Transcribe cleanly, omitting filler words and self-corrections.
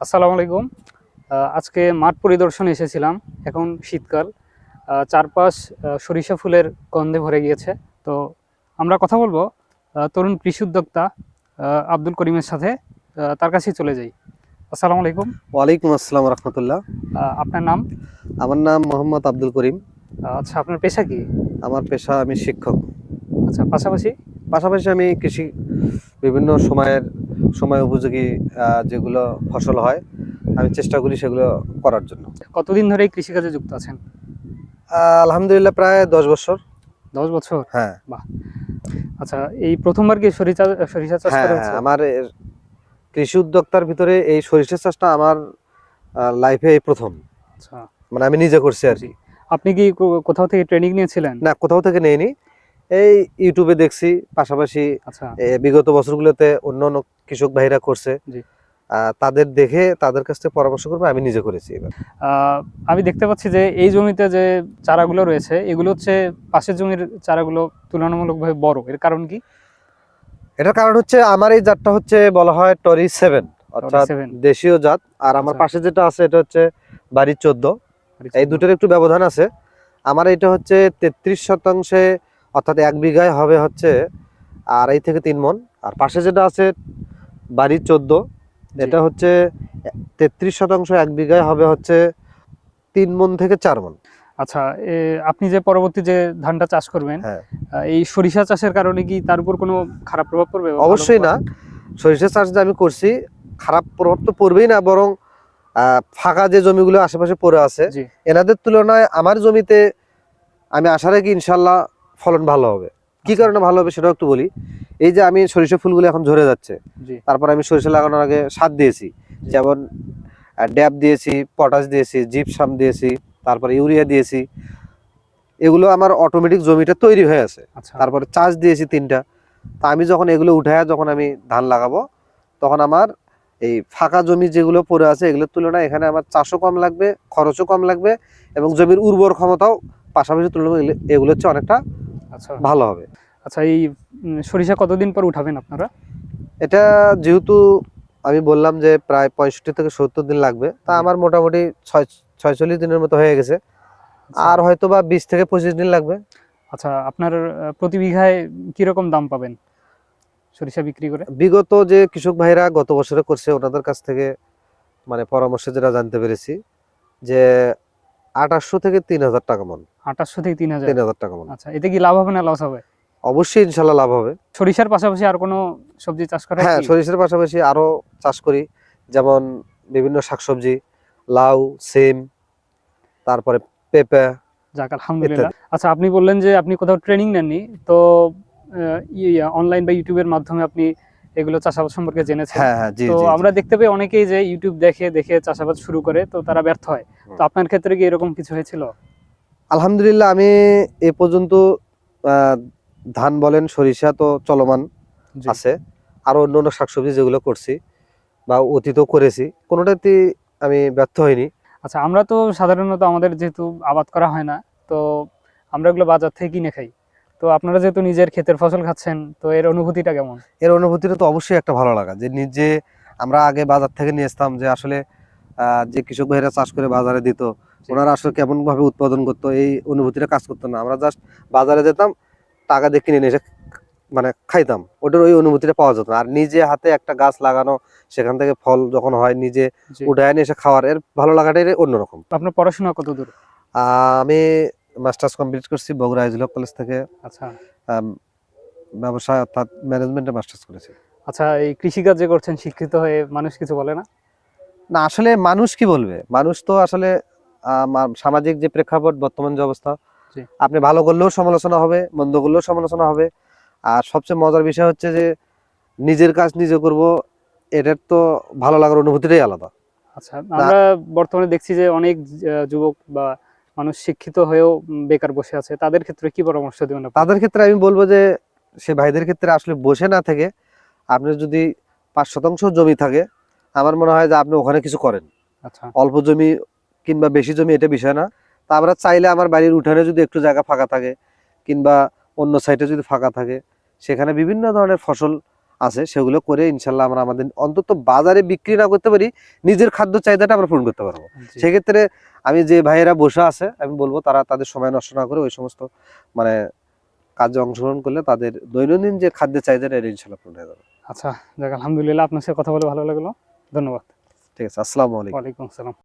আসসালামু আলাইকুম। আজকে মাঠ পরিদর্শনে এসেছিলাম। এখন শীতকাল, চারপাশ সরিষা ফুলের গন্ধে ভরে গিয়েছে। তো আমরা কথা বলবো তরুণ কৃষি উদ্যোক্তা আব্দুল করিমের সাথে। তার কাছেই চলে যাই। আসসালামু আলাইকুম। ওয়ালাইকুম আসসালাম রহমতুল্লাহ। আপনার নাম? আমার নাম মোহাম্মদ আব্দুল করিম। আচ্ছা, আপনার পেশা কি? আমার পেশা, আমি শিক্ষক। আচ্ছা, পাশাপাশি? পাশাপাশি আমি কৃষি বিভিন্ন সময় উপযোগী যেগুলো ফসল হয়, আমি চেষ্টা করি সেগুলো করার জন্য। কতদিন ধরে এই কৃষিকাজে যুক্ত আছেন? আলহামদুলিল্লাহ প্রায় 10 বছর। 10 বছর? হ্যাঁ, বাহ। আচ্ছা, এই প্রথমবার কি সরিষা সরিষা চাষ হ্যাঁ, করা হ্যাঁ, হচ্ছে? আমার কৃষি উদ্যোক্তার ভিতরে এই সরিষা চাষটা আমার লাইফে এই প্রথম। আচ্ছা, মানে আমি নিজে করছি আর জি। কি। আপনি কি কোথাও থেকে ট্রেনিং নিয়েছিলেন? না, কোথাও থেকে নেইনি, এই ইউটিউবে দেখছি। পাশাপাশি আচ্ছা, বিগত বছরগুলোতে অন্য অন্য কৃষক ভাইরা করছে, জি। তাদের দেখে তাদের কাছ থেকে পরামর্শ করবে, আমি নিজে করেছি এবার। আহ, আমি দেখতে পাচ্ছি যে এই জমিতে যে চারাগুলো রয়েছে এগুলো হচ্ছে পাশের জমির চারাগুলো তুলনামূলকভাবে বড়। এর কারণ কি? এটার কারণ হচ্ছে আমার এই জাতটা হচ্ছে বলা হয় টরি 7, অর্থাৎ 7। দেশীয় জাত। আর আমার আচ্ছা, পাশে যেটা আছে এটা হচ্ছে বাড়ির 14। এই 14। দুটোর একটু ব্যবধান আছে। আমার এটা হচ্ছে 33 শতাংশে, অর্থাৎ 1 বিঘায় হবে হচ্ছে 2.5 থেকে 3 মণ। আর পাশে যেটা আছে বাড়ির 14, জি। এটা হচ্ছে 33 শতাংশ, 1 বিঘায় হবে হচ্ছে 3 মণ থেকে 4 মণ। আচ্ছা, আপনি যে পরবর্তী যে ধানটা চাষ করবেন, হ্যাঁ, এই সরিষা চাষের কারণে কি তার উপর কোনো খারাপ প্রভাব পড়বে বা ভালো অবশ্যই না। সরিষা চাষ যে আমি করছি, খারাপ প্রভাব তো পড়বেই না, বরং ফাঁকা যে জমিগুলো আশেপাশে পড়ে আছে, জি, এনাদের তুলনায় আমার জমিতে আমি আশা রাখি ইনশাল্লাহ ফলন ভালো হবে। কি আচ্ছা, কারণে ভালো হবে সেটাও একটু বলি। এই যে আমি সরিষা ফুলগুলো এখন ঝরে যাচ্ছে, জি, তারপর আমি সরিষা লাগানোর আগে সার দিয়েছি, জি। যেমন ড্যাপ দিয়েছি, পটাশ দিয়েছি, জিপসাম দিয়েছি, তারপরে ইউরিয়া দিয়েছি। এগুলো আমার অটোমেটিক জমিটা তৈরি হয়ে আছে। আচ্ছা, তারপরে চাষ দিয়েছি 3টা। তা আমি যখন এগুলো উঠায় যখন আমি ধান লাগাবো, তখন আমার এই ফাঁকা জমি যেগুলো পড়ে আছে এগুলোর তুলনায় এখানে আমার চাষও কম লাগবে, খরচও কম লাগবে, এবং জমির উর্বর ক্ষমতাও পাশাপাশি তুলনায় এগুলো হচ্ছে অনেকটা আচ্ছা, ভালো হবে। আচ্ছা। এই সরিষা কতদিন পর উঠাবেন আপনারা? এটা যেহেতু আমি বললাম যে প্রায় 65 থেকে 70 দিন লাগবে, তা জি। আমার মোটামুটি 46 দিনের মতো হয়ে গেছে। আচ্ছা, আর হয়তো বা 20 থেকে 25 দিন লাগবে। আচ্ছা। আপনার প্রতি বিঘায় কিরকম দাম পাবেন সরিষা বিক্রি করে? বিগত যে কৃষক ভাইরা গত বছরে করছে ওনাদের কাছ থেকে মানে পরামর্শে যেটা জানতে পেরেছি, যে 2800 থেকে 3000 টাকা মন। 2800 থেকে 3000? 3000 টাকা মন। আচ্ছা, এতে কি লাভ হবে না লস হবে? অবশ্যই ইনশাল্লাহ লাভ হবে। সরিষার পাশাপাশি আর কোনো সবজি চাষ করা হয় হ্যাঁ, কি? সরিষার পাশাপাশি আরো চাষ করি, যেমন বিভিন্ন শাকসবজি, লাউ, সিম, তারপরে পেঁপে যাক, আলহামদুলিল্লাহ। ইত্যাদি। আচ্ছা, আপনি বললেন যে আপনি কোথাও ট্রেনিং নেননি। তো অনলাইন বা ইউটিউবের মাধ্যমে আপনি এগুলো চাষাবাদ সম্পর্কে জেনেছেন। হ্যাঁ, হ্যাঁ, জি, তো জি, জি। আমরা দেখতে পাই অনেকেই যে ইউটিউব দেখে দেখে চাষাবাদ শুরু করে, তো তারা ব্যর্থ হয়। তো হুম। আপনার ক্ষেত্রে কি এরকম কিছু হয়েছিল? আলহামদুলিল্লাহ, আমি এ পর্যন্ত আহ, ধান বলেন, সরিষা তো চলমান জি। আছে, আরো অন্য অন্য শাকসবজি যেগুলো করছি বা অতীতও করেছি, কোনোটাতেই আমি ব্যর্থ হইনি। আচ্ছা, আমরা তো সাধারণত আমাদের যেহেতু আবাদ করা হয় না, তো আমরা এগুলো বাজার থেকে কিনে খাই। তো আপনারা যেহেতু নিজের ক্ষেতের ফসল খাচ্ছেন, তো এর অনুভূতিটা কেমন? এর অনুভূতিটা তো অবশ্যই একটা ভালো লাগা, যে নিজে আমরা আগে বাজার থেকে নিয়ে আসতাম, যে আসলে যে কৃষক ভাইরা চাষ করে বাজারে দিত, জি, ওনারা আসলে কেমন ভাবে উৎপাদন করতো, এই অনুভূতিটা কাজ করতো না। আমরা জাস্ট বাজারে যেতাম, টাকা দিয়ে কিনে নিয়ে এসে মানে খাইতাম, ওটার ওই অনুভূতিটা পাওয়া যেত না। আর নিজে হাতে একটা গাছ লাগানো, সেখান থেকে ফল যখন হয় নিজে জি। উঠায় নিয়ে এসে খাওয়ার, এর ভালো লাগাটাই অন্যরকম। আপনার পড়াশোনা কত দূর? আমি মাস্টার্স কমপ্লিট করছি বগুড়া ইজল কলেজ থেকে। আচ্ছা, আম, ব্যবসায় অর্থাৎ ম্যানেজমেন্টে মাস্টার্স করেছি। আচ্ছা। এই কৃষিকাজ যে করছেন শিক্ষিত হয়ে, মানুষ কিছু বলে না? না, আসলে মানুষ কি বলবে, মানুষ তো আসলে সামাজিক যে প্রেক্ষাপট, বর্তমান যে অবস্থা, জি, আপনি ভালো করলেও সমালোচনা হবে, মন্দ করলেও সমালোচনা হবে। আর সবচেয়ে মজার বিষয় হচ্ছে যে নিজের কাজ নিজে করব, এটার তো ভালো লাগার অনুভূতিটাই আলাদা। আচ্ছা। না, আমরা বর্তমানে দেখছি যে অনেক যুবক বা মানুষ শিক্ষিত হয়েও বেকার বসে আছে। তাদের ক্ষেত্রে কি পরামর্শ দেবেন আপনি? তাদের ক্ষেত্রে আমি বলবো যে সে ভাইদের ক্ষেত্রে আসলে বসে না থেকে, আপনার যদি 5 শতাংশ জমি থাকে, আমার মনে হয় যে আপনি ওখানে কিছু করেন। আচ্ছা, অল্প জমি কিংবা বেশি জমি এটা বিষয় না। তা আমরা চাইলে আমার বাড়ির উঠানে যদি একটু জায়গা ফাঁকা থাকে, কিংবা অন্য সাইডে যদি ফাঁকা থাকে, সেখানে বিভিন্ন ধরনের ফসল আছে সেগুলো করে ইনশাল্লাহ আমরা আমাদের অন্তত বাজারে বিক্রি না করতে পারি, নিজের খাদ্য চাহিদাটা আমরা পূরণ করতে পারবো। জি। সেক্ষেত্রে আমি যে ভাইয়েরা বসে আছে আমি বলবো তারা তাদের সময় নষ্ট না করে ওই সমস্ত মানে কাজে অংশগ্রহণ করলে তাদের দৈনন্দিন যে খাদ্যের চাহিদাটা এটা ইনশাল্লাহ পূরণ হয়ে যাবে। আচ্ছা, যাক আলহামদুলিল্লাহ, আপনার সাথে কথা বলে ভালো লাগলো। ধন্যবাদ। ঠিক আছে, আসসালামু আলাইকুম। ওয়ালাইকুম আসসালাম।